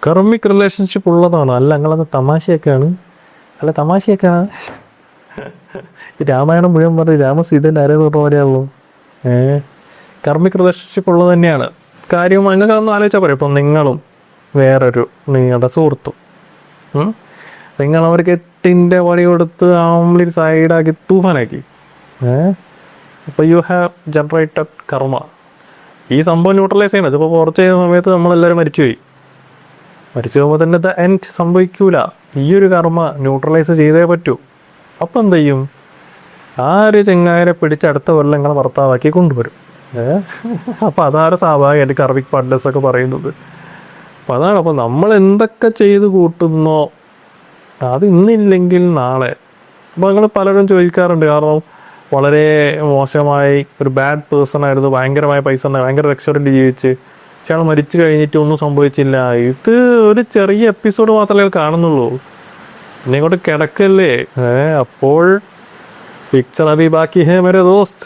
കർമ്മിക് relationship ഉള്ളതാണോ? അല്ല നിങ്ങളത് തമാശയൊക്കെയാണ്. അല്ല തമാശയൊക്കെയാണ്. രാമായണം മുഴുവൻ പറഞ്ഞ് രാമസീതൻ്റെ ആരെന്ന് പറഞ്ഞ പോലെയാണല്ലോ. കർമ്മിക് റിലേഷൻഷിപ്പ് ഉള്ളത് തന്നെയാണ് കാര്യം. നിങ്ങൾക്ക് അതൊന്നും ആലോചിച്ചാൽ പറയാം. ഇപ്പം നിങ്ങളും വേറൊരു നിങ്ങളുടെ സുഹൃത്തും നിങ്ങൾ അവർക്ക് 8ൻ്റെ വടി കൊടുത്ത് ആംബ്ലി സൈഡാക്കി തൂഫാനാക്കി. അപ്പോൾ യു ഹാവ് ജനറേറ്റഡ് കർമ്മ. ഈ സംഭവം ന്യൂട്രലൈസ് ചെയ്യണം. ഇതിപ്പോൾ കുറച്ച് ചെയ്യുന്ന സമയത്ത് നമ്മളെല്ലാവരും മരിച്ചുപോയി. മരിച്ചു പോകുമ്പോൾ തന്നെ ദ എൻഡ് സംഭവിക്കൂല. ഈ ഒരു കർമ്മ ന്യൂട്രലൈസ് ചെയ്തേ പറ്റൂ. അപ്പം എന്ത് ചെയ്യും? ആ ഒരു ചെങ്ങായരെ പിടിച്ച് അടുത്ത കൊല്ലം നിങ്ങളെ ഭർത്താവാക്കി കൊണ്ടുവരും. അപ്പം അതാണ് സ്വാഭാവികമായിട്ട് കർമ്മിക് പാർട്ട്നേഴ്സൊക്കെ പറയുന്നത്. അപ്പം അതാണ്. അപ്പം നമ്മൾ എന്തൊക്കെ ചെയ്ത് കൂട്ടുന്നോ അത് ഇന്നില്ലെങ്കിൽ നാളെ. അപ്പോൾ നിങ്ങൾ പലരും ചോദിക്കാറുണ്ട്. കാരണം വളരെ മോശമായി ഒരു ബാഡ് പേഴ്സൺ ആയിരുന്നു, ഭയങ്കരമായ പൈസ ഉണ്ട്, ഭയങ്കര റെസ്റ്റോറൻറ്റ് ജീവിച്ച്, പക്ഷെ അയാൾ മരിച്ചു കഴിഞ്ഞിട്ട് ഒന്നും സംഭവിച്ചില്ല. ഇത് ഒരു ചെറിയ എപ്പിസോഡ് മാത്രമേ കാണുന്നുള്ളൂ. പിന്നെ ഇങ്ങോട്ട് കിടക്കല്ലേ. അപ്പോൾ പിക്ചർ അഭി ബാക്കി ഹേ മേരെ ദോസ്ത്.